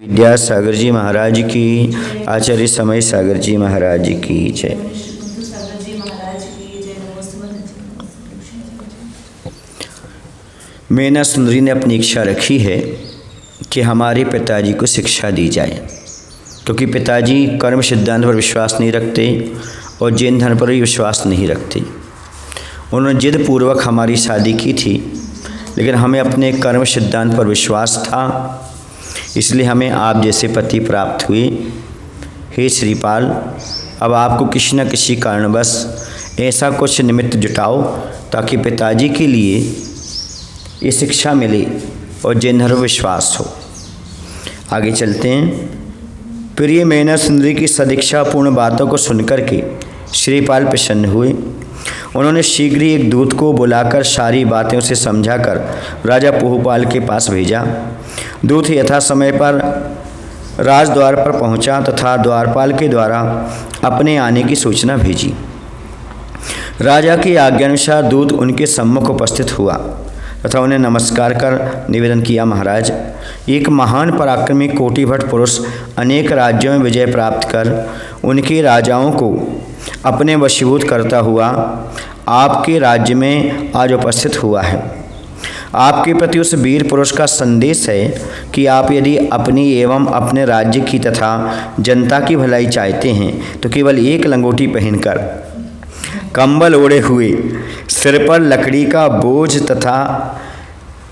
विद्यासागर जी महाराज की, आचार्य समय सागर जी महाराज की जय। मैना सुंदरी ने अपनी इच्छा रखी है कि हमारे पिताजी को शिक्षा दी जाए, क्योंकि पिताजी कर्म सिद्धांत पर विश्वास नहीं रखते और जैन धर्म पर भी विश्वास नहीं रखते। उन्होंने जिद पूर्वक हमारी शादी की थी, लेकिन हमें अपने कर्म सिद्धांत पर विश्वास था, इसलिए हमें आप जैसे पति प्राप्त हुए। हे श्रीपाल, अब आपको किसी न किसी कारणवश ऐसा कुछ निमित्त जुटाओ ताकि पिताजी के लिए ये शिक्षा मिले और जैन धर्म विश्वास हो। आगे चलते हैं। प्रिय मैना सुंदरी की सदीक्षापूर्ण बातों को सुनकर के श्रीपाल प्रसन्न हुए। उन्होंने शीघ्र ही एक दूत को बुलाकर सारी बातें उसे समझाकर राजा पोहुपाल के पास भेजा। दूत यथा समय पर राजद्वार पर पहुंचा तथा द्वारपाल के द्वारा अपने आने की सूचना भेजी। राजा की आज्ञानुसार दूत उनके सम्मुख उपस्थित हुआ तथा उन्हें नमस्कार कर निवेदन किया, महाराज, एक महान पराक्रमी कोटिभट पुरुष अनेक राज्यों में विजय प्राप्त कर उनके राजाओं को अपने वशीभूत करता हुआ आपके राज्य में आज उपस्थित हुआ है। आपके प्रति उस वीर पुरुष का संदेश है कि आप यदि अपनी एवं अपने राज्य की तथा जनता की भलाई चाहते हैं तो केवल एक लंगोटी पहनकर, कंबल ओढ़े हुए, सिर पर लकड़ी का बोझ तथा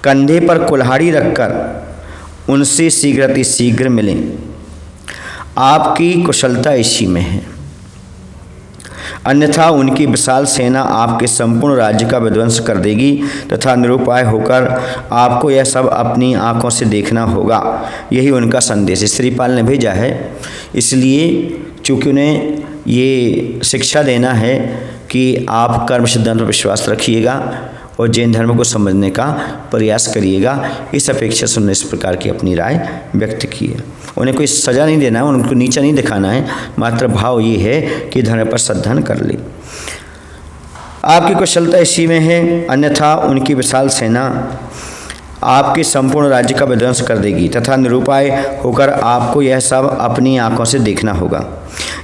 कंधे पर कुल्हाड़ी रखकर उनसे शीघ्र मिलें। आपकी कुशलता इसी में है, अन्यथा उनकी विशाल सेना आपके संपूर्ण राज्य का विध्वंस कर देगी तथा निरुपाय होकर आपको यह सब अपनी आंखों से देखना होगा। यही उनका संदेश है। श्रीपाल ने भेजा है, इसलिए चूँकि उन्हें ये शिक्षा देना है कि आप कर्म सिद्धांत पर विश्वास रखिएगा और जैन धर्म को समझने का प्रयास करिएगा। इस अपेक्षा से उन्होंने इस प्रकार की अपनी राय व्यक्त की है। उन्हें कोई सज़ा नहीं देना है, उनको नीचा नहीं दिखाना है, मात्र भाव ये है कि धर्म पर श्रद्धा कर ले। आपकी कुशलता इसी में है, अन्यथा उनकी विशाल सेना आपके संपूर्ण राज्य का विध्वंस कर देगी तथा निरुपाय होकर आपको यह सब अपनी आंखों से देखना होगा।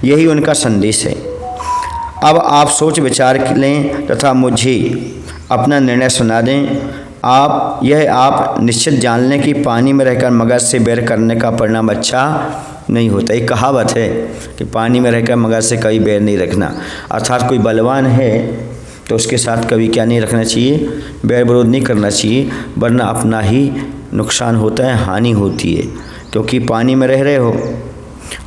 यही उनका संदेश है। अब आप सोच विचार लें तथा मुझे अपना निर्णय सुना दें। आप निश्चित जान लें कि पानी में रहकर मगज से बैर करने का परिणाम अच्छा नहीं होता। एक कहावत है कि पानी में रहकर मगज से कभी बैर नहीं रखना, अर्थात कोई बलवान है तो उसके साथ कभी क्या नहीं रखना चाहिए, बैर विरोध नहीं करना चाहिए, वरना अपना ही नुकसान होता है, हानि होती है। क्योंकि पानी में रह रहे हो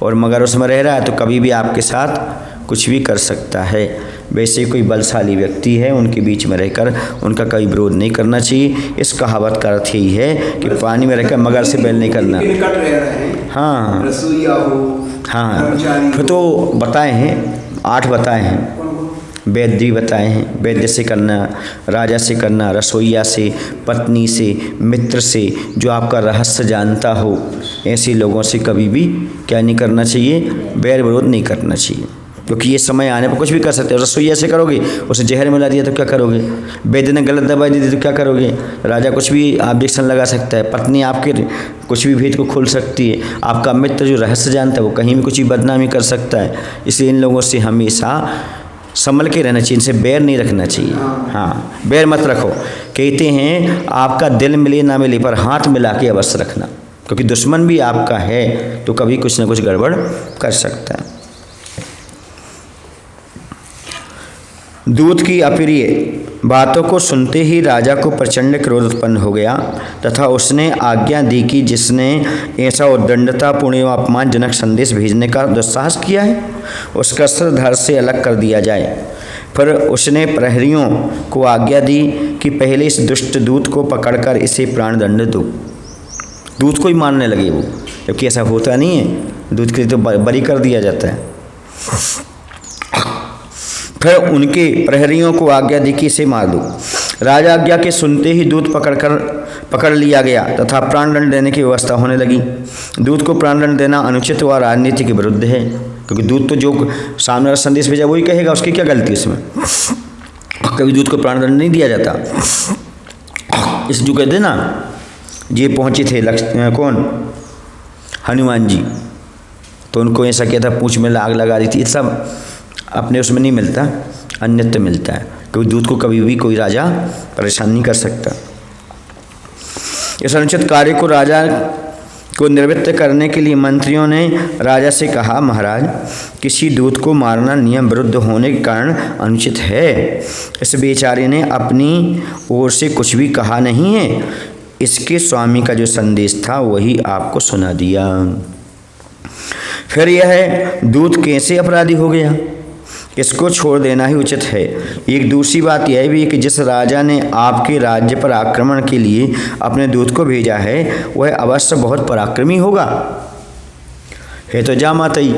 और मगर उसमें रह रहा है तो कभी भी आपके साथ कुछ भी कर सकता है। वैसे कोई बलशाली व्यक्ति है, उनके बीच में रहकर उनका कभी विरोध नहीं करना चाहिए। इस कहावत का अर्थ यही है कि पानी में रहकर मगर से बैल नहीं करना। हाँ हाँ, फिर तो बताए हैं, 8 बताए हैं। वैद्य बताए हैं, वैद्य से करना, राजा से करना, रसोईया से, पत्नी से, मित्र से, जो आपका रहस्य जानता हो, ऐसे लोगों से कभी भी क्या नहीं करना चाहिए, बैर विरोध नहीं करना चाहिए। क्योंकि ये समय आने पर कुछ भी कर सकते हो। रसोईया से करोगे, उसे जहर मिला दिया तो क्या करोगे, वैद्य ने गलत दवाई दे दी तो क्या करोगे, राजा कुछ भी ऑब्जेक्शन लगा सकता है, पत्नी आपके कुछ भी भेद को खोल सकती है, आपका मित्र जो रहस्य जानता है वो कहीं भी कुछ भी बदनामी कर सकता है। इसलिए इन लोगों से हमेशा संभल के रहना चाहिए, इनसे बैर नहीं रखना चाहिए। हाँ, बैर मत रखो। कहते हैं आपका दिल मिले ना मिले पर हाथ मिला के अवश्य रखना, क्योंकि दुश्मन भी आपका है तो कभी कुछ न कुछ गड़बड़ कर सकता है। दूत की अप्रिय बातों को सुनते ही राजा को प्रचंड क्रोध उत्पन्न हो गया तथा उसने आज्ञा दी कि जिसने ऐसा उद्दंडतापूर्ण एवं अपमानजनक संदेश भेजने का दुस्साहस किया है उसका सिर धड़ से अलग कर दिया जाए। फिर उसने प्रहरियों को आज्ञा दी कि पहले इस दुष्ट दूत को पकड़कर इसे प्राणदंड दो। दूत को ही मारने लगे वो, जबकि ऐसा होता नहीं है, दूत के लिए तो बरी कर दिया जाता है। फिर उनके प्रहरियों को आज्ञा दी कि इसे मार दो। राजा आज्ञा के सुनते ही दूत पकड़ लिया गया तथा प्राणदंड देने की व्यवस्था होने लगी। दूत को प्राणदंड देना अनुचित व राजनीति के विरुद्ध है, क्योंकि दूत तो जो सामने वाला संदेश भेजा वही कहेगा, उसकी क्या गलती इसमें। कभी दूत को प्राणदंड नहीं दिया जाता। इस जो कहते ना, ये पहुँचे थे कौन, हनुमान जी, तो उनको ऐसा किया था, पूंछ में आग लगा दी थी। ये सब अपने उसमें नहीं मिलता, अन्यत्र मिलता है, क्योंकि दूत को कभी भी कोई राजा परेशान नहीं कर सकता। इस अनुचित कार्य को राजा को निवृत्त करने के लिए मंत्रियों ने राजा से कहा, महाराज, किसी दूत को मारना नियम विरुद्ध होने के कारण अनुचित है। इस बेचारे ने अपनी ओर से कुछ भी कहा नहीं है, इसके स्वामी का जो संदेश था वही आपको सुना दिया। फिर यह दूत कैसे अपराधी हो गया? इसको छोड़ देना ही उचित है। एक दूसरी बात यह भी है कि जिस राजा ने आपके राज्य पर आक्रमण के लिए अपने दूत को भेजा है वह अवश्य बहुत पराक्रमी होगा, है तो जामातई।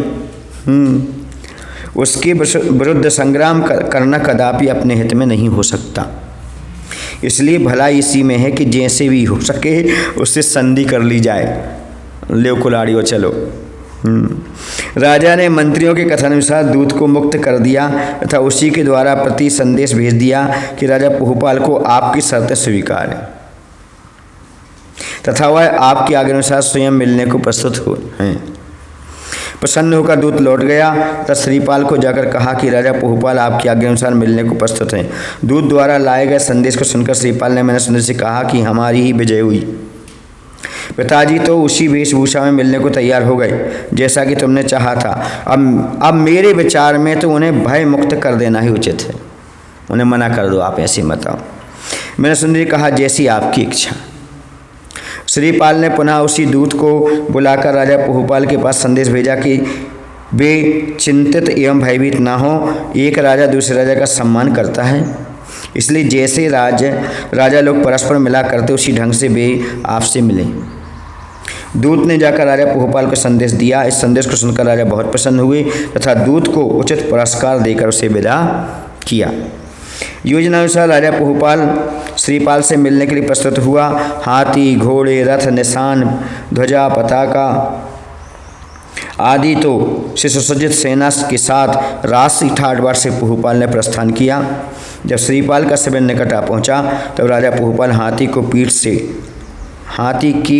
उसके विरुद्ध संग्राम करना कदापि अपने हित में नहीं हो सकता। इसलिए भला इसी में है कि जैसे भी हो सके उससे संधि कर ली जाए। ले कुलाड़ियों चलो। राजा ने मंत्रियों के कथनानुसार दूत को मुक्त कर दिया तथा उसी के द्वारा प्रति संदेश भेज दिया कि राजा बहुपाल को आपकी शर्तें स्वीकार है तथा वह आपकी आज्ञानुसार स्वयं मिलने को प्रस्तुत हो हैं। प्रसन्न होकर दूत लौट गया तथा श्रीपाल को जाकर कहा कि राजा बहुपाल आपकी आज्ञानुसार मिलने को प्रस्तुत हैं। दूत द्वारा लाए गए संदेश को सुनकर श्रीपाल ने मैंने सुंदर से कहा कि हमारी ही विजय हुई। पिताजी तो उसी वेशभूषा में मिलने को तैयार हो गए जैसा कि तुमने चाहा था। अब मेरे विचार में तो उन्हें भय मुक्त कर देना ही उचित है। उन्हें मना कर दो, आप ऐसे मत आओ। मैंने सुंदरी कहा, जैसी आपकी इच्छा। श्रीपाल ने पुनः उसी दूत को बुलाकर राजा बहुपाल के पास संदेश भेजा कि वे चिंतित एवं भयभीत ना हो। एक राजा दूसरे राजा का सम्मान करता है, इसलिए जैसे राजा लोग परस्पर मिला करते उसी ढंग से वे आपसे मिले। दूत ने जाकर राजा बहुपाल को संदेश दिया। इस संदेश को सुनकर राजा बहुत प्रसन्न हुए तथा दूत को उचित पुरस्कार देकर उसे विदा किया। योजनानुसार राजा बहुपाल श्रीपाल से मिलने के लिए प्रस्तुत हुआ। हाथी, घोड़े, रथ, निशान, ध्वजा, पताका आदि तो से सुसज्जित सेना के साथ राशि ठाठ बाट से बहुपाल ने प्रस्थान किया। जब श्रीपाल का शिविर निकट आ पहुँचा तब राजा बहुपाल हाथी की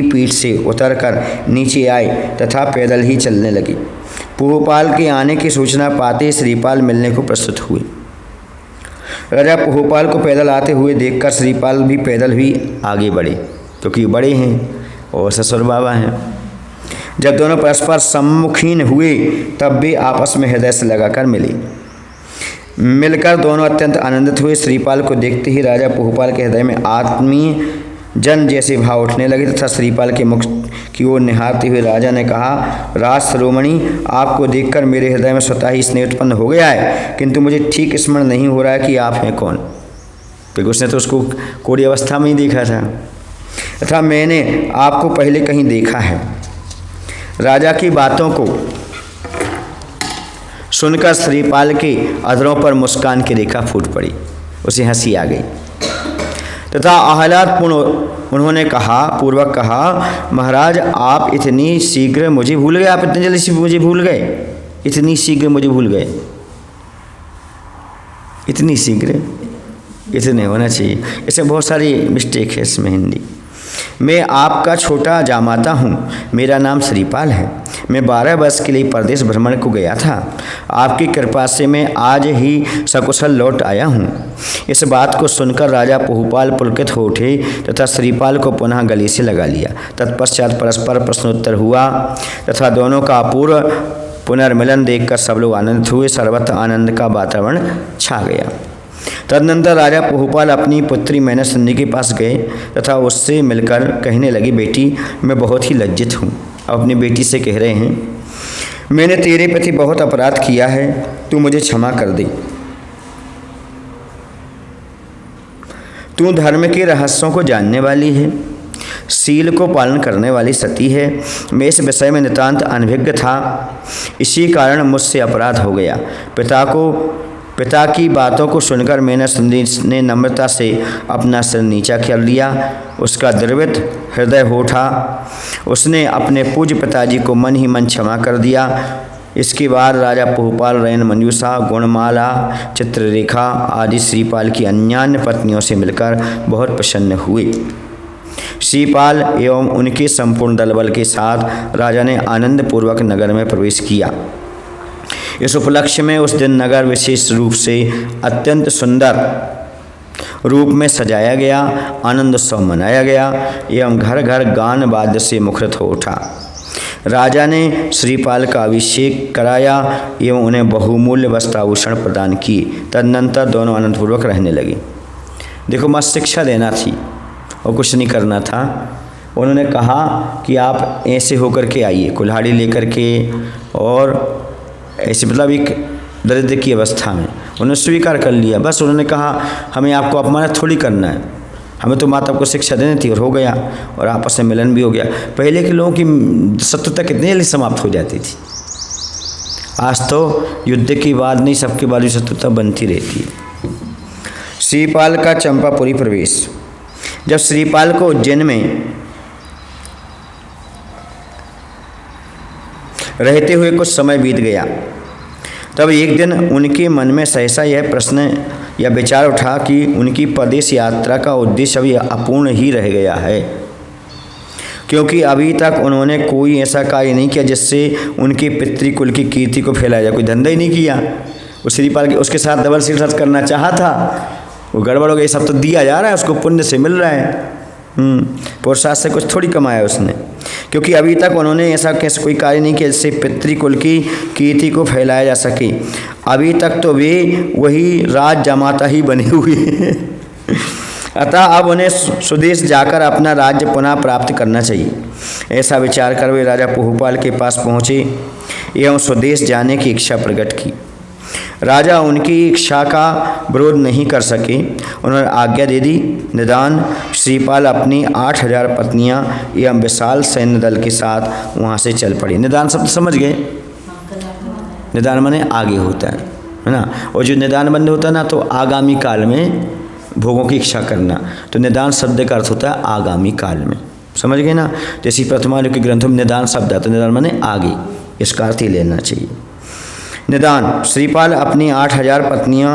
पीठ से उतरकर नीचे आए तथा पैदल ही चलने लगे। बहुपाल के आने की सूचना पाते श्रीपाल मिलने को प्रस्तुत हुए। राजा बहुपाल को पैदल आते हुए देखकर श्रीपाल भी पैदल ही आगे बढ़े, क्योंकि बड़े हैं और ससुर बाबा हैं। जब दोनों परस्पर सम्मुखीन हुए तब वे आपस में हृदय से लगाकर मिले। मिलकर दोनों अत्यंत आनंदित हुए। श्रीपाल को देखते ही राजा बहुपाल के हृदय में आत्मीय जन जैसे भाव उठने लगे तथा श्रीपाल के मुख की ओर निहारते हुए राजा ने कहा, राज शिरोमणि, आपको देखकर मेरे हृदय में स्वतः ही स्नेह उत्पन्न हो गया है, किंतु मुझे ठीक स्मरण नहीं हो रहा है कि आप हैं कौन, क्योंकि उसने तो उसको कोड़ी अवस्था में ही देखा था तथा मैंने आपको पहले कहीं देखा है। राजा की बातों को सुनकर श्रीपाल के अधरों पर मुस्कान की रेखा फूट पड़ी, उसे हंसी आ गई तथा आह्लादपूर्ण उन्होंने पूर्वक कहा, महाराज, आप इतनी शीघ्र मुझे भूल गए, आप इतनी जल्दी से मुझे भूल गए, इतनी शीघ्र मुझे भूल गए, इतनी शीघ्र, इतने होना चाहिए। ऐसे बहुत सारी मिस्टेक है इसमें हिंदी। मैं आपका छोटा जामाता हूँ, मेरा नाम श्रीपाल है। मैं 12 वर्ष के लिए परदेश भ्रमण को गया था। आपकी कृपा से मैं आज ही सकुशल लौट आया हूँ। इस बात को सुनकर राजा बहुपाल पुलकित हो उठे तथा श्रीपाल को पुनः गले से लगा लिया। तत्पश्चात परस्पर प्रश्नोत्तर हुआ तथा दोनों का अपूर्व पुनर्मिलन देखकर सब लोग आनंदित हुए। सर्वत्र आनंद का वातावरण छा गया। तदनंतर राजा बहुपाल अपनी पुत्री मैना सुंदरी के पास गए तथा उससे मिलकर कहने लगे, बेटी, मैं बहुत ही लज्जित हूँ। अपनी बेटी से कह रहे हैं, मैंने तेरे प्रति बहुत अपराध किया है, तू मुझे क्षमा कर दे। तू धर्म के रहस्यों को जानने वाली है, शील को पालन करने वाली सती है। मैं इस विषय में नितांत अनभिज्ञ था, इसी कारण मुझसे अपराध हो गया। पिता की बातों को सुनकर मैंने सुंदरी ने नम्रता से अपना सिर नीचा कर लिया। उसका द्रवित हृदय हो उठा। उसने अपने पूज्य पिताजी को मन ही मन क्षमा कर दिया। इसके बाद राजा बहुपाल रैन मंजूषा, गुणमाला, चित्ररेखा आदि श्रीपाल की अन्यान्य पत्नियों से मिलकर बहुत प्रसन्न हुए। श्रीपाल एवं उनके संपूर्ण दलबल के साथ राजा ने आनंद पूर्वक नगर में प्रवेश किया। इस उपलक्ष्य में उस दिन नगर विशेष रूप से अत्यंत सुंदर रूप में सजाया गया, आनंद उत्सव मनाया गया एवं घर घर गान वाद्य से मुखरित हो उठा। राजा ने श्रीपाल का अभिषेक कराया एवं उन्हें बहुमूल्य वस्त्राभूषण प्रदान किए। तदनंतर दोनों आनंदपूर्वक रहने लगे। देखो, मस्त शिक्षा देना थी और कुछ नहीं करना था। उन्होंने कहा कि आप ऐसे होकर के आइए, कुल्हाड़ी लेकर के, और ऐसे मतलब एक दरिद्र की अवस्था में उन्होंने स्वीकार कर लिया। बस उन्होंने कहा हमें आपको अपमानित थोड़ी करना है, हमें तो माता को शिक्षा देनी थी, और हो गया, और आपस में मिलन भी हो गया। पहले के लोगों की शत्रुता कितनी जल्दी समाप्त हो जाती थी। आज तो युद्ध के बाद नहीं, सबके बाद शत्रुता बनती रहती है। श्रीपाल का चंपापुरी प्रवेश। जब श्रीपाल को उज्जैन में रहते हुए कुछ समय बीत गया, तब एक दिन उनके मन में सहसा यह प्रश्न या विचार उठा कि उनकी प्रदेश यात्रा का उद्देश्य अभी अपूर्ण ही रह गया है, क्योंकि अभी तक उन्होंने कोई ऐसा कार्य नहीं किया जिससे उनके पितृकुल की कीर्ति को फैलाया जाए। कोई धंधा ही नहीं किया। वो श्रीपाल के उसके साथ डबल सीट करना चाहा था, वो गड़बड़ हो गई। सब तो दिया जा रहा है, उसको पुण्य से मिल रहा है, पुरुषार्थ से कुछ थोड़ी कमाया उसने, क्योंकि अभी तक उन्होंने ऐसा कैसे कोई कार्य नहीं किया जिससे पितृकुल की कीर्ति को फैलाया जा सके। अभी तक तो वे वही राज जमाता ही बने हुए हैं। अतः अब उन्हें स्वदेश जाकर अपना राज्य पुनः प्राप्त करना चाहिए। ऐसा विचार कर वे राजा पहुपाल के पास पहुँचे एवं स्वदेश जाने की इच्छा प्रकट की। राजा उनकी इच्छा का विरोध नहीं कर सके। उन्होंने आज्ञा दे दी। निदान श्रीपाल अपनी 8000 पत्नियां एवं विशाल सैन्य दल के साथ वहां से चल पड़ी। निदान शब्द समझ गए? निदान माने आगे होता है ना। और जो निदान बंद होता है ना, तो आगामी काल में भोगों की इच्छा करना। तो निदान शब्द का अर्थ होता है आगामी काल में, समझ गए ना। जैसे प्रथमालु के ग्रंथों में निदान शब्द आता है, निदान माने आगे, इसका अर्थ ही लेना चाहिए। निदान श्रीपाल अपनी 8000 पत्नियां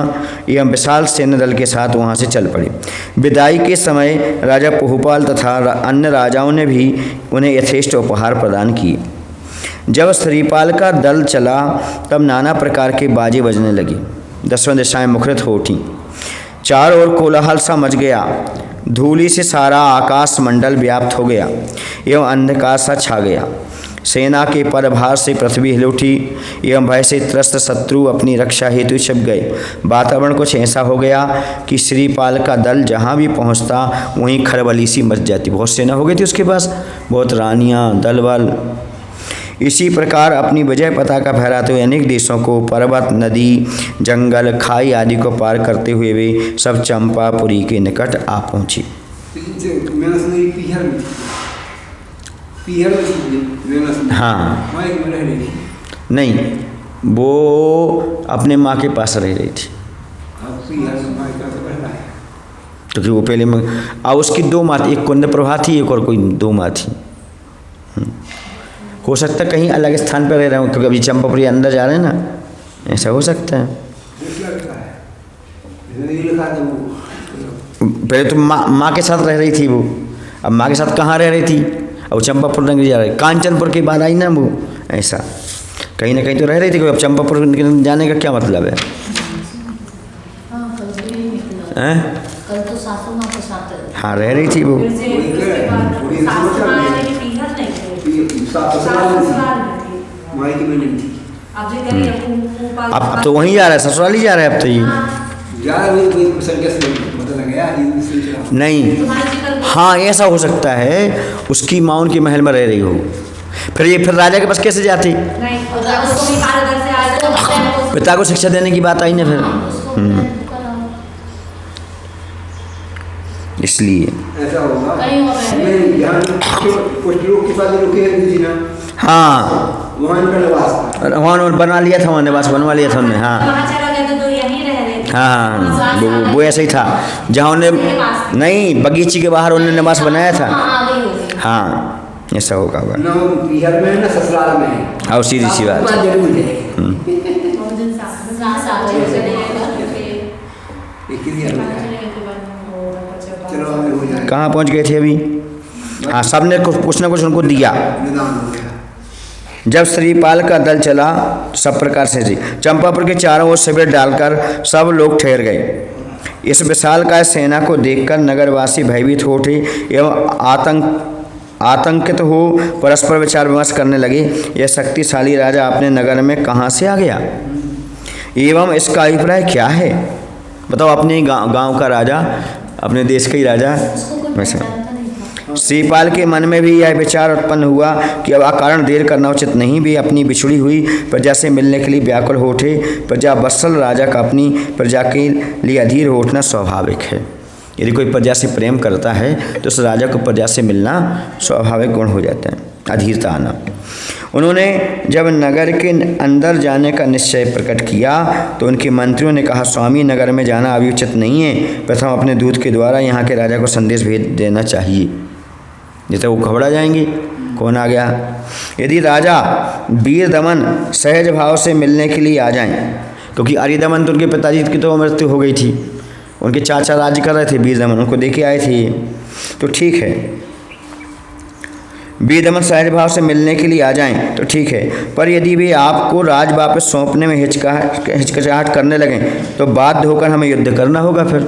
एवं विशाल सैन्य दल के साथ वहां से चल पड़े। विदाई के समय राजा पहुपाल तथा अन्य राजाओं ने भी उन्हें यथेष्ट उपहार प्रदान किए। जब श्रीपाल का दल चला तब नाना प्रकार के बाजे बजने लगे। 10 दिशाएं मुखरित हो उठी। चारों ओर कोलाहल सा मच गया। धूलि से सारा आकाश मंडल व्याप्त हो गया एवं अंधकार सा छा गया। सेना के पदभार से पृथ्वी हिल उठी एवं भय से त्रस्त शत्रु अपनी रक्षा हेतु छिप गए। वातावरण कुछ ऐसा हो गया कि श्रीपाल का दल जहाँ भी पहुँचता वहीं खलबली सी मच जाती। बहुत सेना हो गई थी उसके पास, बहुत रानियाँ, दल बल। इसी प्रकार अपनी विजय पताका फहराते हुए अनेक देशों को, पर्वत, नदी, जंगल, खाई आदि को पार करते हुए वे सब चंपापुरी के निकट आ पहुँचे। हाँ, नहीं, वो अपने माँ के पास रह रही थी, क्योंकि वो पहले में उसकी 2 माँ थी, एक कुंद प्रभा थी, एक और कोई 2 माँ थी। हो सकता है कहीं अलग स्थान पर रह रहे हो, क्योंकि अभी चंपापुरी अंदर जा रहे हैं ना, ऐसा हो सकता है। पहले तो माँ के साथ रह रही थी वो, अब माँ के साथ कहाँ रह रही थी? अब चंपापुर नगरी जा रही, कांचनपुर के बाद आई ना वो, ऐसा कहीं ना कहीं तो रह रही थी। अब चंपापुर जाने का क्या मतलब है? कल तो सासू माँ के साथ हाँ, रह रही थी वो। अब तो वहीं जा रहा है, ससुराल ही जा रहा है अब तो ये। नहीं, हाँ, ऐसा हो सकता है उसकी माँ उनके महल में रह रही हो, फिर राजा के पास कैसे जाती? पिता को शिक्षा देने की बात आई ना फिर। इसलिए ऐसा होगा। हाँ, वहाँ बना लिया था, वहाँ निवास बनवा लिया था उन्होंने। हाँ हाँ, वो ऐसा ही था, जहाँ उन्होंने नहीं, बगीचे के बाहर उन्होंने निवास बनाया था। हाँ, ऐसा होगा। हाँ, सीधी सी बात। कहाँ पहुँच गए थे अभी? हाँ, सबने कुछ ना कुछ उनको दिया। निदान हो गया। जब श्रीपाल का दल चला सब प्रकार से जी चंपापुर के चारों ओर शिविर डालकर सब लोग ठहर गए। इस विशालकाय सेना को देखकर नगरवासी भयभीत हो उठे एवं आतंकित हो परस्पर विचार विमर्श करने लगे, यह शक्तिशाली राजा अपने नगर में कहाँ से आ गया एवं इसका अभिप्राय क्या है। बताओ, अपने गांव का राजा, अपने देश का ही राजा। वैसे श्रीपाल के मन में भी यह विचार उत्पन्न हुआ कि अब अकारण देर करना उचित नहीं। भी अपनी बिछड़ी हुई प्रजा से मिलने के लिए व्याकुल हो उठे। प्रजा वत्सल राजा का अपनी प्रजा के लिए अधीर हो उठना स्वाभाविक है। यदि कोई प्रजा से प्रेम करता है तो उस राजा को प्रजा से मिलना स्वाभाविक गुण हो जाता है, अधीरता आना। उन्होंने जब नगर के अंदर जाने का निश्चय प्रकट किया तो उनके मंत्रियों ने कहा, स्वामी, नगर में जाना अभी उचित नहीं है। प्रथम अपने दूत के द्वारा यहाँ के राजा को संदेश भेज देना चाहिए, जैसे वो घबरा जाएंगे कौन आ गया। यदि राजा वीर दमन सहज भाव से मिलने के लिए आ जाएं, क्योंकि अरिदमन तो उनके पिताजी की तो मृत्यु हो गई थी, उनके चाचा राज्य कर रहे थे, वीर दमन उनको देखे आए थे, तो ठीक है। वीर दमन सहज भाव से मिलने के लिए आ जाएं तो ठीक है, पर यदि वे आपको राज वापस सौंपने में हिचकिचाहट करने लगें तो बाध्य होकर हमें युद्ध करना होगा। फिर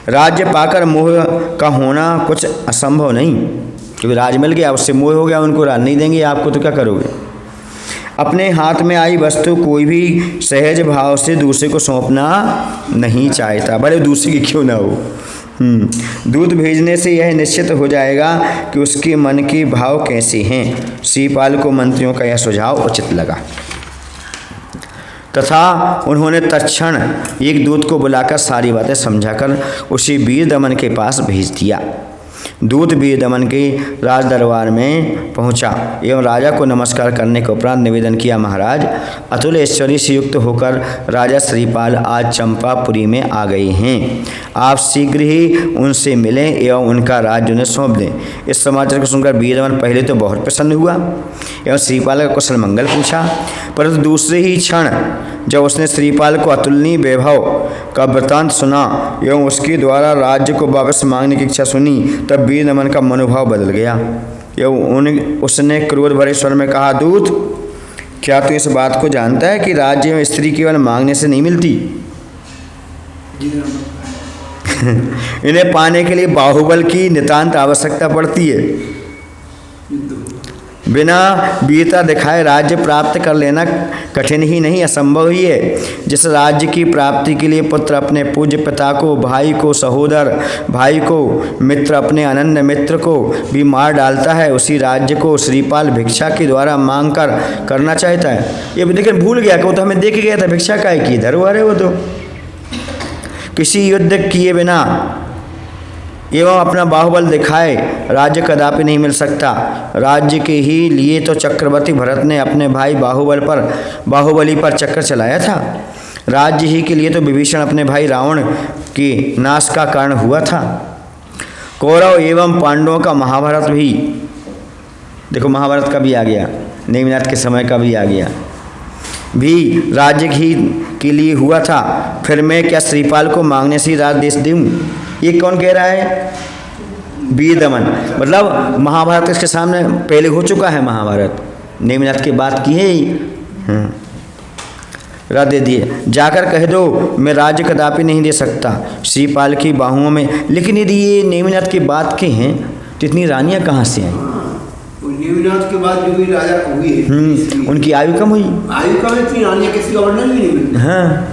राज्य पाकर मोह का होना कुछ असंभव नहीं, क्योंकि राज मिल गया, उससे मोह हो गया, उनको राज नहीं देंगे आपको तो क्या करोगे। अपने हाथ में आई वस्तु कोई भी सहज भाव से दूसरे को सौंपना नहीं चाहता, भले दूसरे की क्यों ना हो। दूत भेजने से यह निश्चित हो जाएगा कि उसके मन के भाव कैसे हैं। श्रीपाल को मंत्रियों का यह सुझाव उचित लगा तथा उन्होंने तत्क्षण एक दूत को बुलाकर सारी बातें समझाकर उसे वीर दमन के पास भेज दिया। दूत वीर दमन के राज दरबार में पहुंचा एवं राजा को नमस्कार करने के उपरांत निवेदन किया, महाराज, अतुल ऐश्वर्य से युक्त होकर राजा श्रीपाल आज चंपापुरी में आ गए हैं। आप शीघ्र ही उनसे मिलें एवं उनका राज्य उन्हें सौंप दें। इस समाचार को सुनकर वीर दमन पहले तो बहुत प्रसन्न हुआ एवं श्रीपाल का कुशल मंगल पूछा, परंतु दूसरे ही क्षण जब उसने श्रीपाल को अतुलनीय वैभव का वृत्तांत सुना एवं उसके द्वारा राज्य को वापस मांगने की इच्छा सुनी, तब वीर दमन का मनोभाव बदल गया एवं उसने क्रोध भरे स्वर में कहा, दूत, क्या तू इस बात को जानता है कि राज्य में स्त्री केवल मांगने से नहीं मिलती। इन्हें पाने के लिए बाहुबल की नितांत आवश्यकता पड़ती है। बिना वीरता दिखाए राज्य प्राप्त कर लेना कठिन ही नहीं, असंभव ही है। जिस राज्य की प्राप्ति के लिए पुत्र अपने पूज्य पिता को, भाई को सहोदर भाई को, मित्र अपने अनन्य मित्र को भी मार डालता है, उसी राज्य को श्रीपाल भिक्षा के द्वारा मांग कर करना चाहता है। ये लेकिन भूल गया कि वो तो हमें देख गया था, भिक्षा काय की धरोहर है वो तो। किसी युद्ध किए बिना एवं अपना बाहुबल दिखाए राज्य कदापि नहीं मिल सकता। राज्य के ही लिए तो चक्रवर्ती भरत ने अपने भाई बाहुबली पर चक्कर चलाया था। राज्य ही के लिए तो विभीषण अपने भाई रावण के नाश का कारण हुआ था। कौरव एवं पांडवों का महाभारत भी, देखो महाभारत का भी आ गया, नेमिनाथ के समय का भी आ गया, भी राज्य ही के लिए हुआ था। फिर मैं क्या श्रीपाल को मांगने से ही राज देश दूँ? ये कौन कह रहा है? वीर दमन। मतलब महाभारत इसके सामने पहले हो चुका है, महाभारत नेमिनाथ की बात की है। राज दे दिए, जाकर कह दो मैं राज्य कदापि नहीं दे सकता श्रीपाल की बाहुओं में। लेकिन यदि ये नेमिनाथ की बात के हैं तो इतनी रानियां कहाँ से आई? नेमिनाथ के बाद जो भी राजा हुए उनकी आयु कम हुई, आयु कम, इतनी रानियां किसी का वर्णन भी नहीं मिलता। हाँ।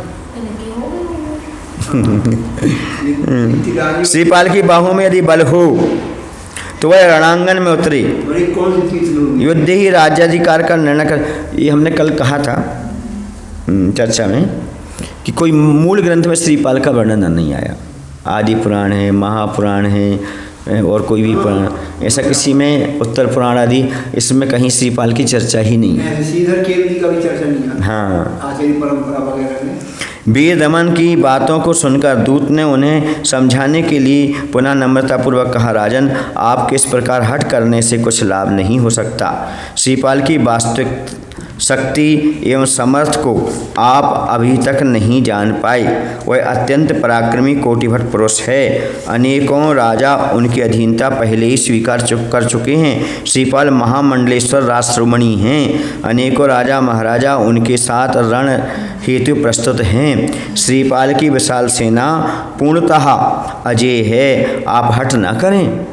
श्रीपाल की बाहों में यदि बल हो तो वह रणांगन में उतरे, युद्ध ही राज्याधिकार का निर्णय कर। ये हमने कल कहा था चर्चा में कि कोई मूल ग्रंथ में श्रीपाल का वर्णन नहीं आया। आदि पुराण है, महापुराण है और कोई भी पुराण, ऐसा किसी में उत्तर पुराण आदि इसमें कहीं श्रीपाल की चर्चा ही नहीं है। श्रीधर केवली का भी चर्चा नहीं है। हाँ, आचार्य परंपरा वगैरह में। वीर दमन की बातों को सुनकर दूत ने उन्हें समझाने के लिए पुनः नम्रतापूर्वक कहा, राजन, आपके इस प्रकार हट करने से कुछ लाभ नहीं हो सकता। श्रीपाल की वास्तविक शक्ति एवं समर्थ को आप अभी तक नहीं जान पाए। वह अत्यंत पराक्रमी कोटिभट पुरुष है। अनेकों राजा उनकी अधीनता पहले ही स्वीकार कर चुके हैं। श्रीपाल महामंडलेश्वर राष्ट्रमणि हैं। अनेकों राजा महाराजा उनके साथ रण हेतु प्रस्तुत हैं। श्रीपाल की विशाल सेना पूर्णतः अजय है। आप हट न करें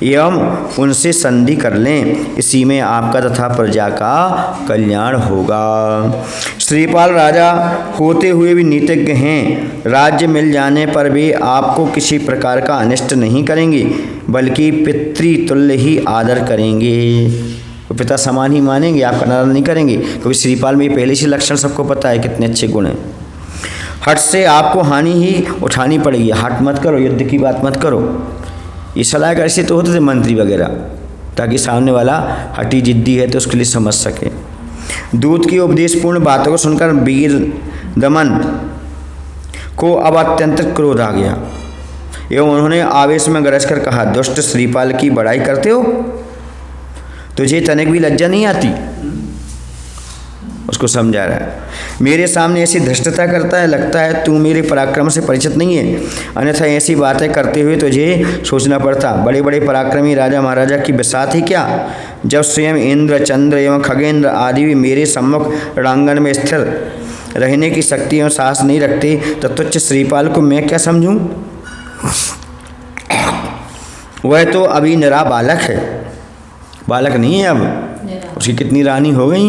एवं उनसे संधि कर लें, इसी में आपका तथा प्रजा का कल्याण होगा। श्रीपाल राजा होते हुए भी नीतिज्ञ हैं। राज्य मिल जाने पर भी आपको किसी प्रकार का अनिष्ट नहीं करेंगे, बल्कि पितृतुल्य ही आदर करेंगे। वो पिता समान ही मानेंगे, आपका नाराज नहीं करेंगे, क्योंकि श्रीपाल में पहले से लक्षण सबको पता है कितने अच्छे गुण हैं। हट से आपको हानि ही उठानी पड़ेगी। हट मत करो, युद्ध की बात मत करो। ये सलाह ऐसे तो होते थे मंत्री वगैरह, ताकि सामने वाला हटी जिद्दी है तो उसके लिए समझ सके। दूत की उपदेशपूर्ण बातों को सुनकर वीर दमन को अब अत्यंत क्रोध आ गया एवं उन्होंने आवेश में गरज कर कहा, दुष्ट श्रीपाल की बड़ाई करते हो, तुझे तनिक भी लज्जा नहीं आती? उसको समझा रहा है, मेरे सामने ऐसी धृष्टता करता है, लगता है तू मेरे पराक्रम से परिचित नहीं है। अन्यथा ऐसी बातें करते हुए तुझे सोचना पड़ता। बड़े बड़े पराक्रमी राजा महाराजा की बिसात ही क्या, जब स्वयं इंद्र चंद्र एवं खगेंद्र आदि भी मेरे सम्मुख रणांगन में स्थिर रहने की शक्ति एवं साहस नहीं रखते, तो तुच्छ श्रीपाल को मैं क्या समझूं? वह तो अभी निरा बालक है, बालक नहीं है अब। उसकी कितनी रानी हो गई।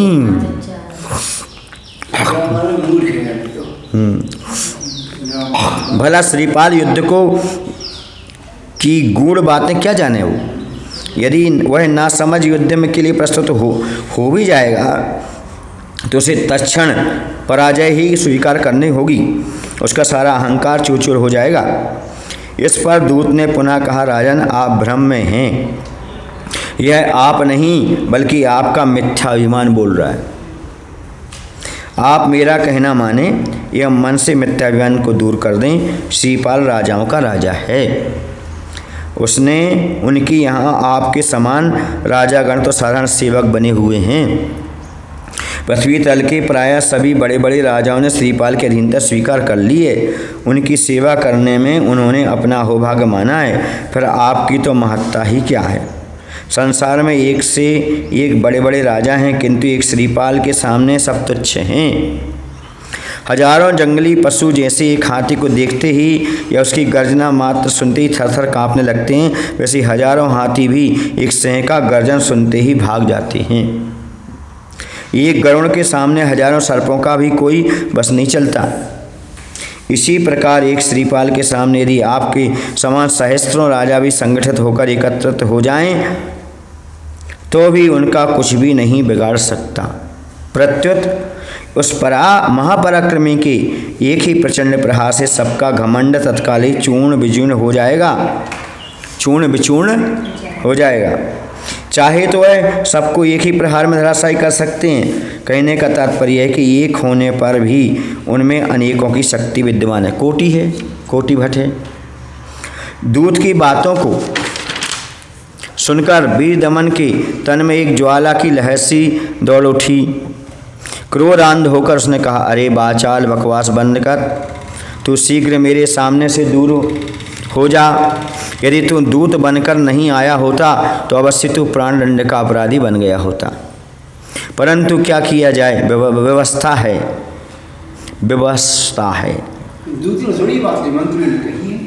भला श्रीपाल युद्ध को की गूढ़ बातें क्या जाने वो? यदि वह ना समझ युद्ध में के लिए प्रस्तुत हो भी जाएगा तो उसे तत्क्षण पराजय ही स्वीकार करनी होगी। उसका सारा अहंकार चूर-चूर हो जाएगा। इस पर दूत ने पुनः कहा, राजन आप भ्रम में हैं। यह आप नहीं बल्कि आपका मिथ्या अभिमान बोल रहा है। आप मेरा कहना माने एवं मन से मिथ्याभिमान को दूर कर दें। श्रीपाल राजाओं का राजा है। उसने उनकी यहाँ आपके समान राजागण तो साधारण सेवक बने हुए हैं। पृथ्वी तल के प्रायः सभी बड़े बड़े राजाओं ने श्रीपाल की अधीनता स्वीकार कर ली है। उनकी सेवा करने में उन्होंने अपना अहोभाग्य माना है। फिर आपकी तो महत्ता ही क्या है। संसार में एक से एक बड़े बड़े राजा हैं, किंतु एक श्रीपाल के सामने सब तुच्छ हैं। हजारों जंगली पशु जैसे एक हाथी को देखते ही या उसकी गर्जना मात्र सुनते ही थरथर कांपने लगते हैं, वैसे हजारों हाथी भी एक सिंह का गर्जन सुनते ही भाग जाते हैं। एक गरुड़ के सामने हजारों सर्पों का भी कोई बस नहीं चलता। इसी प्रकार एक श्रीपाल के सामने यदि आपके समान सहस्त्रों राजा भी संगठित होकर एकत्रित हो जाएं, तो भी उनका कुछ भी नहीं बिगाड़ सकता। प्रत्युत उस महापराक्रमी के एक ही प्रचंड प्रहार से सबका घमंड तत्काल ही चूर्ण विचूर्ण हो जाएगा। चूर्ण विचूर्ण हो जाएगा। चाहे तो वह सबको एक ही प्रहार में धराशायी कर सकते हैं। कहने का तात्पर्य है कि एक होने पर भी उनमें अनेकों की शक्ति विद्यमान है। कोटि है, कोटि भट है। दूत की बातों को सुनकर वीर दमन के तन में एक ज्वाला की लहर सी दौड़ उठी। क्रोधांध होकर उसने कहा, अरे बाचाल, बकवास बंद कर। तू शीघ्र मेरे सामने से दूर हो जा। यदि तू दूत बनकर नहीं आया होता तो अवश्य तू प्राणदंड का अपराधी बन गया होता। परंतु क्या किया जाए, व्यवस्था है, व्यवस्था है। दूत ने थोड़ी बात की, मंत्री ने कही है।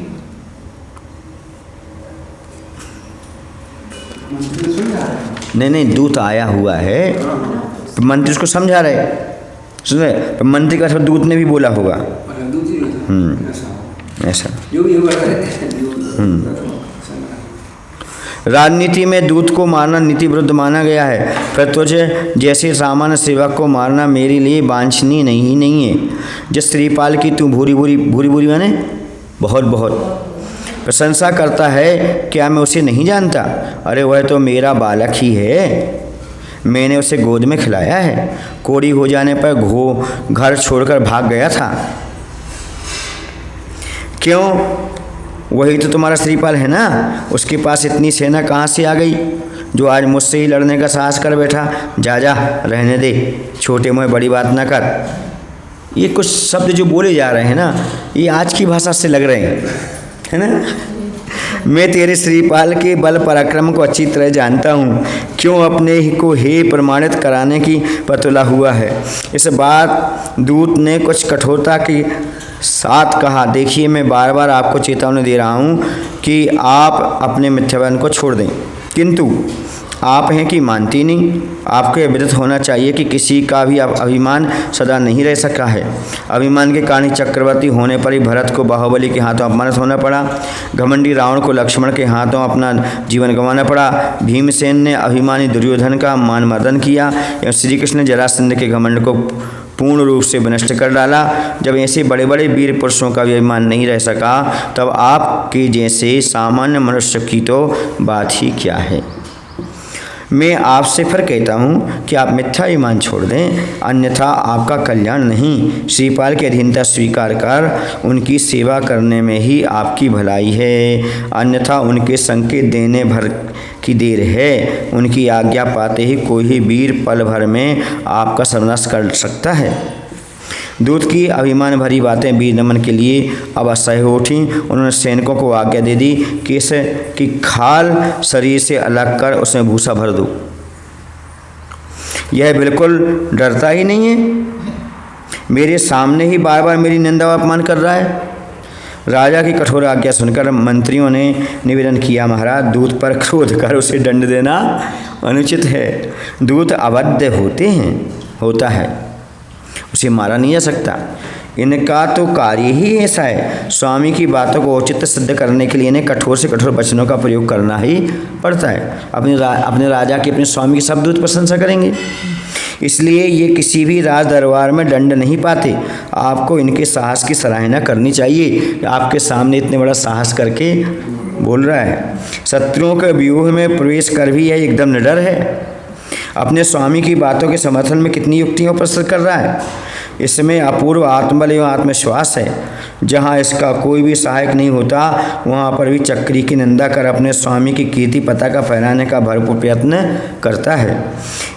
मंत्री ने सुन रहा है। नहीं, दूत आया हुआ है, तो मंत्री उसको समझा रहे। सुन रहे, तो मंत्री का दूत ने भी बोला होगा। ऐसा राजनीति में दूत को मारना नीति विरुद्ध माना गया है। फिर तुझे जैसे सामान्य सेवक को मारना मेरे लिए वांछनीय नहीं है। जिस श्रीपाल की तू भूरी भूरी माने बहुत प्रशंसा करता है, क्या मैं उसे नहीं जानता? अरे वह तो मेरा बालक ही है। मैंने उसे गोद में खिलाया है। कोड़ी हो जाने पर घर छोड़कर भाग गया था। क्यों? वही तो तुम्हारा श्रीपाल है ना। उसके पास इतनी सेना कहाँ से आ गई जो आज मुझसे ही लड़ने का साहस कर बैठा, जा जा रहने दे, छोटे मुँह बड़ी बात ना कर। ये कुछ शब्द जो बोले जा रहे हैं ना, ये आज की भाषा से लग रहे हैं, है ना। मैं तेरे श्रीपाल के बल पराक्रम को अच्छी तरह जानता हूँ, क्यों अपने ही को हे प्रमाणित कराने की पतुला हुआ है। इस बात दूत ने कुछ कठोरता के साथ कहा, देखिए मैं बार बार आपको चेतावनी दे रहा हूँ कि आप अपने मिथ्यावान को छोड़ दें, किंतु आप हैं कि मानती नहीं। आपको यह विदित होना चाहिए कि किसी का भी अभिमान सदा नहीं रह सका है। अभिमान के कारण चक्रवर्ती होने पर ही भरत को बाहुबली के हाथों अपमानित होना पड़ा, घमंडी रावण को लक्ष्मण के हाथों अपना जीवन गंवाना पड़ा, भीमसेन ने अभिमानी दुर्योधन का मान मर्दन किया एवं श्री कृष्ण ने जरासंध के घमंड को पूर्ण रूप से विनष्ट कर डाला। जब ऐसे बड़े बड़े वीर पुरुषों का भी अभिमान नहीं रह सका, तब आपके जैसे सामान्य मनुष्य की तो बात ही क्या है। मैं आपसे फिर कहता हूँ कि आप मिथ्या ईमान छोड़ दें, अन्यथा आपका कल्याण नहीं। श्रीपाल की अधीनता स्वीकार कर उनकी सेवा करने में ही आपकी भलाई है, अन्यथा उनके संकेत देने भर की देर है। उनकी आज्ञा पाते ही कोई ही वीर पल भर में आपका सर्वनाश कर सकता है। दूत की अभिमान भरी बातें वीर दमन के लिए अब असह्य हो उठी। उन्होंने सैनिकों को आज्ञा दे दी कि इसे की खाल शरीर से अलग कर उसमें भूसा भर दो। यह बिल्कुल डरता ही नहीं है, मेरे सामने ही बार बार मेरी निंदा व अपमान कर रहा है। राजा की कठोर आज्ञा सुनकर मंत्रियों ने निवेदन किया, महाराज दूत पर क्रोध कर उसे दंड देना अनुचित है। दूत अवध्य होता है, उसे मारा नहीं जा सकता। इनका तो कार्य ही ऐसा है, स्वामी की बातों को औचित्य सिद्ध करने के लिए इन्हें कठोर से कठोर वचनों का प्रयोग करना ही पड़ता है। अपने राजा की, अपने स्वामी की सब दूत प्रशंसा करेंगे, इसलिए ये किसी भी राज दरबार में दंड नहीं पाते। आपको इनके साहस की सराहना करनी चाहिए। आपके सामने इतने बड़ा साहस करके बोल रहा है। शत्रुओं के व्यूह में प्रवेश कर भी यह एकदम निडर है। अपने स्वामी की बातों के समर्थन में कितनी युक्तियाँ प्रस्तुत कर रहा है। इसमें अपूर्व आत्मबल एवं आत्मविश्वास है। जहाँ इसका कोई भी सहायक नहीं होता, वहाँ पर भी चक्री की निंदा कर अपने स्वामी की कीर्ति पताका फहराने का भरपूर प्रयत्न करता है।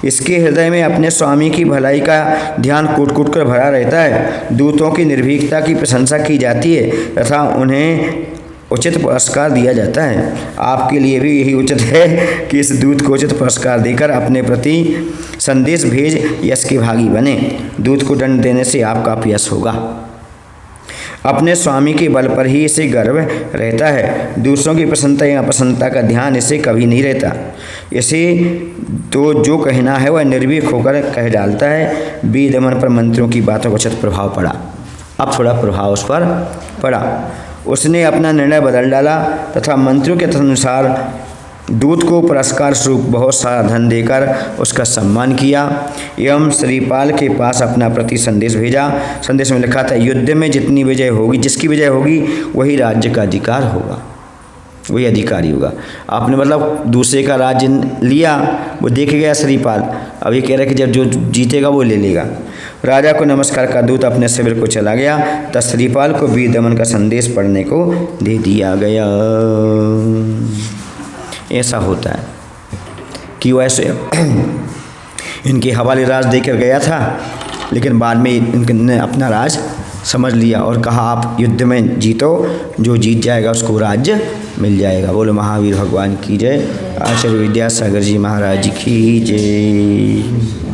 इसके हृदय में अपने स्वामी की भलाई का ध्यान कूट कूट कर भरा रहता है। दूतों की निर्भीकता की प्रशंसा की जाती है तथा उन्हें उचित पुरस्कार दिया जाता है। आपके लिए भी यही उचित है कि इस दूत को उचित पुरस्कार देकर अपने प्रति संदेश भेज यश के भागी बने। दूत को दंड देने से आपका अपयश होगा। अपने स्वामी के बल पर ही इसे गर्व रहता है। दूसरों की प्रसन्नता या अप्रसन्नता का ध्यान इसे कभी नहीं रहता। इसे तो जो कहना है वह निर्भीक होकर कह डालता है। वीर दमन पर मंत्रियों की बातों का उचित प्रभाव पड़ा। अब थोड़ा प्रभाव उस पर पड़ा। उसने अपना निर्णय बदल डाला तथा मंत्रियों के अनुसार दूत को पुरस्कार स्वरूप बहुत सारा धन देकर उसका सम्मान किया एवं श्रीपाल के पास अपना प्रति संदेश भेजा। संदेश में लिखा था, युद्ध में जितनी विजय होगी, जिसकी विजय होगी वही राज्य का अधिकार होगा, वही अधिकारी होगा। आपने मतलब दूसरे का राज्य लिया, वो देख गया श्रीपाल। अब ये कह रहा है कि जब जो जीतेगा वो ले लेगा। राजा को नमस्कार का दूत अपने शिविर को चला गया, तब श्रीपाल को वीर दमन का संदेश पढ़ने को दे दिया गया। ऐसा होता है कि वैसे इनके हवाले राज देकर गया था, लेकिन बाद में इनने अपना राज समझ लिया और कहा आप युद्ध में जीतो, जो जीत जाएगा उसको राज्य मिल जाएगा। बोलो महावीर भगवान की जय। आचार्य विद्यासागर जी महाराज की जय।